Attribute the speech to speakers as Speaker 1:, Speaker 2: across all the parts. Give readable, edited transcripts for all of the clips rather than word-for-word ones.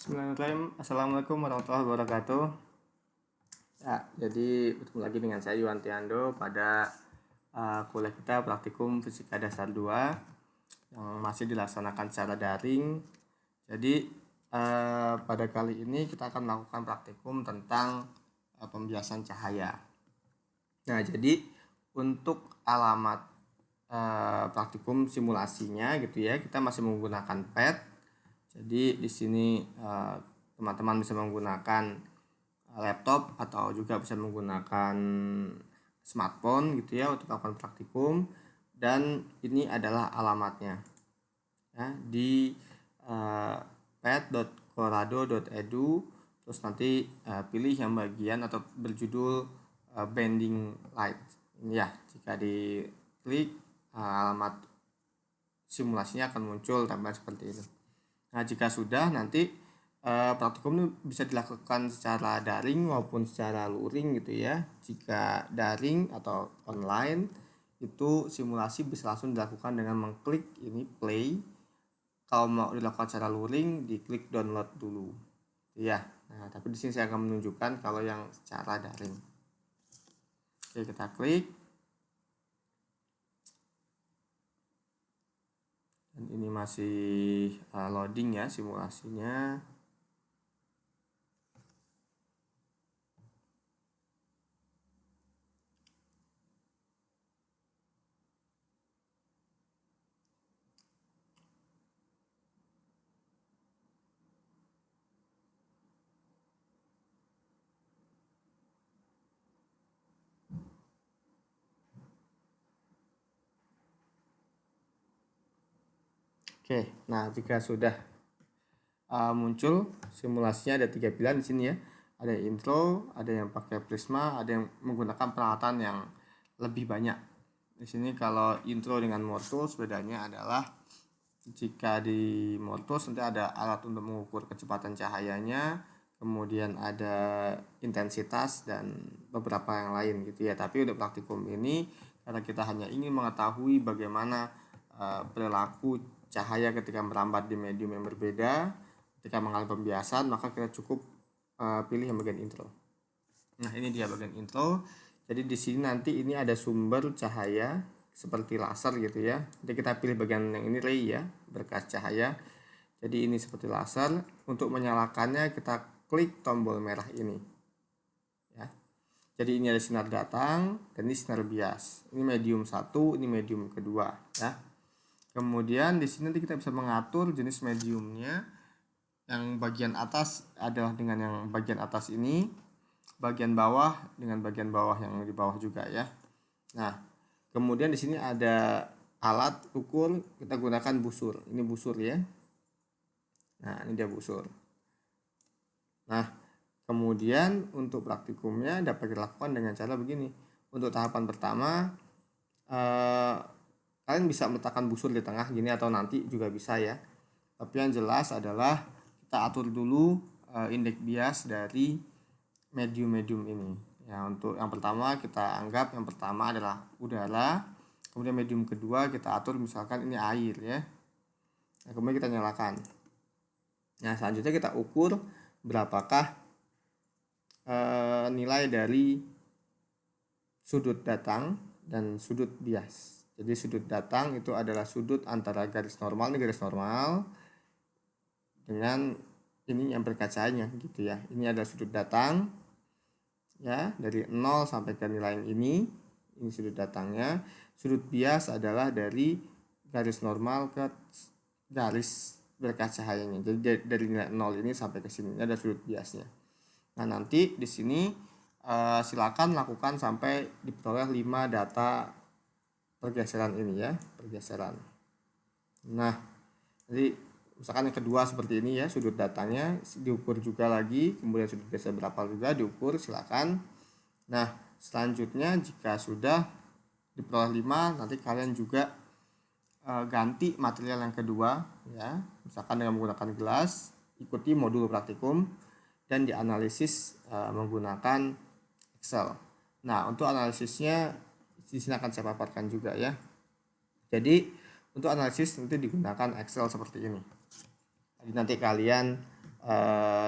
Speaker 1: Bismillahirrahmanirrahim. Assalamualaikum warahmatullahi wabarakatuh. Ya, jadi bertemu lagi dengan saya Yuwantiando pada kuliah kita praktikum Fisika Dasar 2 yang masih dilaksanakan secara daring. Jadi pada kali ini kita akan melakukan praktikum tentang pembiasan cahaya. Nah, jadi untuk alamat praktikum simulasinya gitu ya, kita masih menggunakan PET. Jadi di sini teman-teman bisa menggunakan laptop atau juga bisa menggunakan smartphone gitu ya untuk melakukan praktikum, dan ini adalah alamatnya ya di pet.corado.edu. Terus nanti pilih yang bagian atau berjudul bending light ini ya. Jika diklik alamat simulasinya akan muncul tampilan seperti ini. Nah, jika sudah, nanti praktikum ini bisa dilakukan secara daring maupun secara luring gitu ya. Jika daring atau online, itu simulasi bisa langsung dilakukan dengan mengklik ini play. Kalau mau dilakukan secara luring, diklik download dulu. Ya. Nah, tapi di sini saya akan menunjukkan kalau yang secara daring. Oke, kita klik. Dan ini masih loading ya simulasinya. Oke, nah jika sudah muncul simulasinya, ada 3 pilihan di sini ya. Ada yang intro, ada yang pakai prisma, ada yang menggunakan peralatan yang lebih banyak. Di sini kalau intro dengan Mortools, bedanya adalah jika di Mortools nanti ada alat untuk mengukur kecepatan cahayanya, kemudian ada intensitas dan beberapa yang lain gitu ya. Tapi untuk praktikum ini, karena kita hanya ingin mengetahui bagaimana perilaku cahaya ketika merambat di medium yang berbeda, ketika mengalami pembiasan, maka kita cukup pilih yang bagian intro. Nah, ini dia bagian intro. Jadi di sini nanti ini ada sumber cahaya seperti laser gitu ya. Jadi kita pilih bagian yang ini ray ya, berkas cahaya. Jadi ini seperti laser. Untuk menyalakannya kita klik tombol merah ini. Ya. Jadi ini ada sinar datang dan ini sinar bias. Ini medium 1, ini medium kedua ya. Kemudian di sini nanti kita bisa mengatur jenis mediumnya. Yang bagian atas adalah dengan yang bagian atas ini, bagian bawah dengan bagian bawah yang di bawah juga ya. Nah, kemudian di sini ada alat ukur, kita gunakan busur. Ini busur ya. Nah, ini dia busur. Nah, kemudian untuk praktikumnya dapat dilakukan dengan cara begini. Untuk tahapan pertama, kalian bisa meletakkan busur di tengah gini atau nanti juga bisa ya. Tapi yang jelas adalah kita atur dulu indeks bias dari medium-medium ini. Ya, untuk yang pertama kita anggap yang pertama adalah udara. Kemudian medium kedua kita atur misalkan ini air ya. Nah, kemudian kita nyalakan. Nah, selanjutnya kita ukur berapakah nilai dari sudut datang dan sudut bias. Jadi sudut datang itu adalah sudut antara garis normal, ini garis normal, dengan ini yang berkacanya gitu ya. Ini adalah sudut datang ya, dari 0 sampai ke nilai ini sudut datangnya. Sudut bias adalah dari garis normal ke garis berkas cahayanya. Jadi dari nilai 0 ini sampai ke sini ada sudut biasnya. Nah, nanti di sini silakan lakukan sampai diperoleh 5 data pergeseran ini ya, pergeseran. Nah, jadi misalkan yang kedua seperti ini ya, sudut datanya diukur juga lagi, kemudian sudut biasa berapa juga diukur, silakan. Nah, selanjutnya jika sudah diperoleh 5, nanti kalian juga ganti material yang kedua ya, misalkan dengan menggunakan gelas, ikuti modul praktikum dan dianalisis menggunakan Excel. Nah, untuk analisisnya di sini akan saya paparkan juga ya. Jadi untuk analisis nanti digunakan Excel seperti ini. Jadi nanti kalian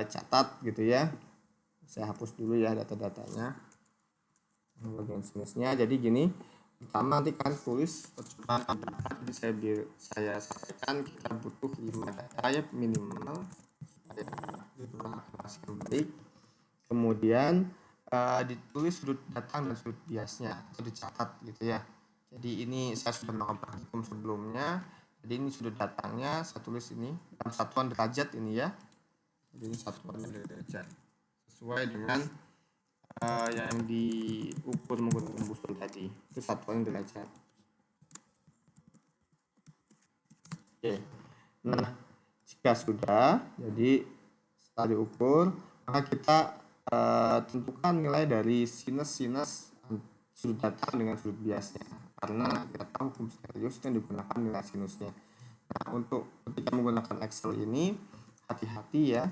Speaker 1: catat gitu ya. Saya hapus dulu ya data-datanya bagian sinusnya. Jadi gini, pertama nanti kan tulis percobaan data. Jadi saya sampaikan kita butuh 5 data ya minimal supaya akurasi yang baik. Kemudian ditulis sudut datang dan sudut biasnya itu dicatat gitu ya. Jadi ini saya sudah melakukan praktikum sebelumnya. Jadi ini sudut datangnya saya tulis ini dalam satuan derajat ini ya. Jadi ini satuan derajat sesuai dengan yang diukur menggunakan busul tadi, itu satuan derajat. Oke. Nah, jika sudah, jadi setelah diukur, maka kita tentukan nilai dari sinus sudut datang dengan sudut biasnya, karena kita tahu hukum Sterlius yang digunakan nilai sinusnya. Nah, untuk ketika menggunakan Excel ini hati-hati ya,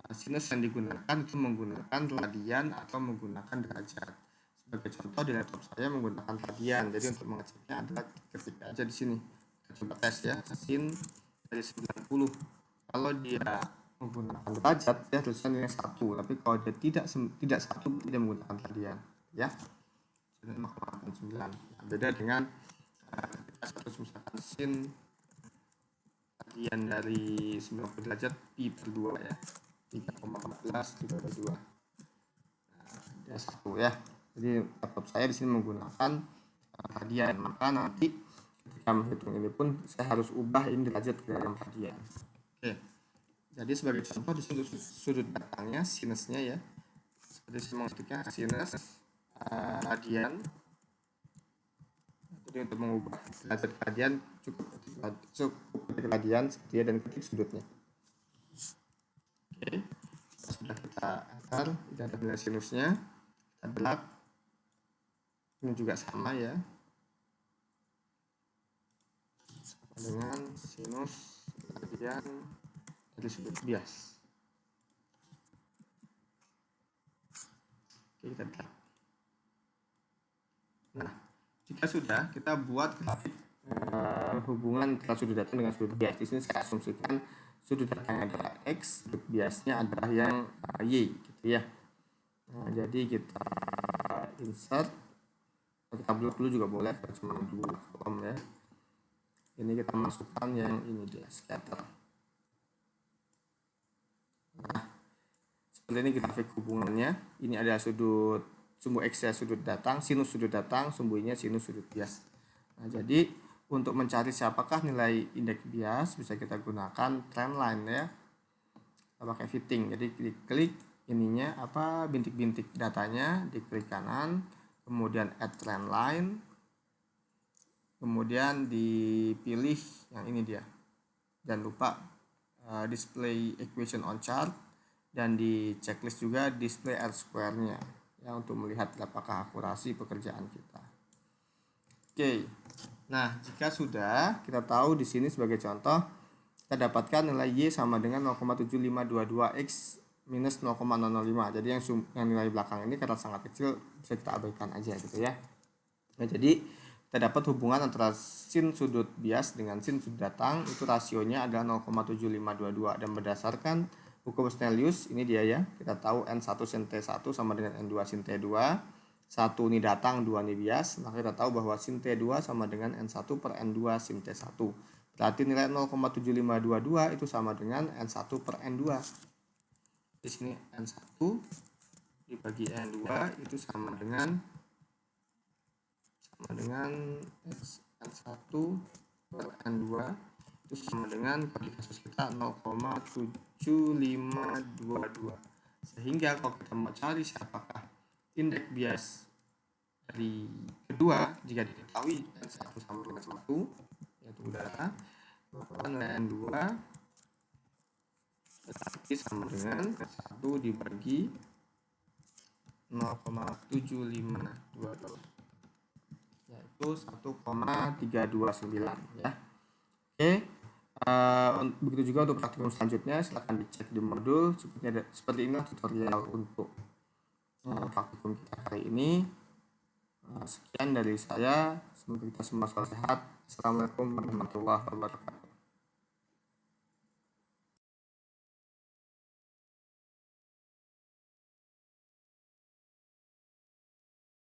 Speaker 1: sinus yang digunakan itu menggunakan radian atau menggunakan derajat. Sebagai contoh di laptop saya menggunakan radian, jadi untuk mengeceknya adalah ketik aja di sini. Kita coba tes ya, sin dari 90. Kalau dia menggunakan derajat ya tulisannya 1, tapi kalau dia tidak 1 tidak menggunakan radian ya. 0,89. Nah, beda dengan kita harus misalkan sin radian dari 90 derajat pi per 2 ya. 3,14 dibagi 2. Nah, dia 1 ya. Jadi laptop saya di sini menggunakan radian, maka nanti ketika menghitung ini pun saya harus ubah ini derajat ke dalam radian. Oke. Jadi sebagai contoh di sini sudut datangnya sinusnya ya. Seperti saya mengetiknya sinus radian. Jadi untuk mengubah derajat radian cukup ketik radian seperti ya, dan ketik sudutnya. Oke, sudah kita antar data nilai sinusnya, kita belak. Ini juga sama ya, sama dengan sinus radian dari sudut bias. Oke, kita belak. Nah, jika sudah, kita buat grafik hubungan antara sudut datang dengan sudut bias. Di sini saya asumsikan sudut datangnya adalah X, sudut biasnya adalah yang Y gitu ya. Nah, jadi kita insert, kita blok dulu juga boleh, cuma 2 kolom ya. Ini kita masukkan yang ini dia, scatter. Nah, seperti ini grafik hubungannya. Ini ada sumbu X ya sudut datang, sinus sudut datang, sumbunya sinus sudut bias. Nah, jadi untuk mencari siapakah nilai indeks bias bisa kita gunakan trendline ya. Kita pakai fitting. Jadi klik ininya bintik-bintik datanya, diklik kanan, kemudian add trendline. Kemudian dipilih yang ini dia. Jangan lupa display equation on chart, dan di checklist juga display R-square-nya ya untuk melihat apakah akurasi pekerjaan kita. Oke. Nah, jika sudah, kita tahu di sini sebagai contoh kita dapatkan nilai Y sama dengan 0,7522 X minus 0,005. Jadi yang nilai belakang ini karena sangat kecil bisa kita abaikan aja gitu ya. Nah, jadi kita dapat hubungan antara sin sudut bias dengan sin sudut datang itu rasionya adalah 0,7522, dan berdasarkan hukum Snellius ini dia ya. Kita tahu N1 sin T1 sama dengan N2 sin T2. 1 ini datang, 2 ini bias, maka kita tahu bahwa sin T2 sama dengan N1 per N2 sin T1. Berarti nilai 0,7522 itu sama dengan N1 per N2. Di sini N1 dibagi N2 itu sama dengan N1 per N2 itu sama dengan pada kasus kita 0,7522. Sehingga kalau kita mau cari siapakah indeks bias dari kedua, jika diketahui N1 sama dengan 1 yaitu udara, maka nilai N2 tetapi sama dengan 1 dibagi 0,7522 yaitu 1,329 ya. Oke. Begitu juga untuk praktikum selanjutnya, silahkan dicek di modul. Seperti inilah tutorial untuk praktikum kita kali ini. Sekian dari saya, semoga kita semua selalu sehat. Assalamualaikum warahmatullahi wabarakatuh.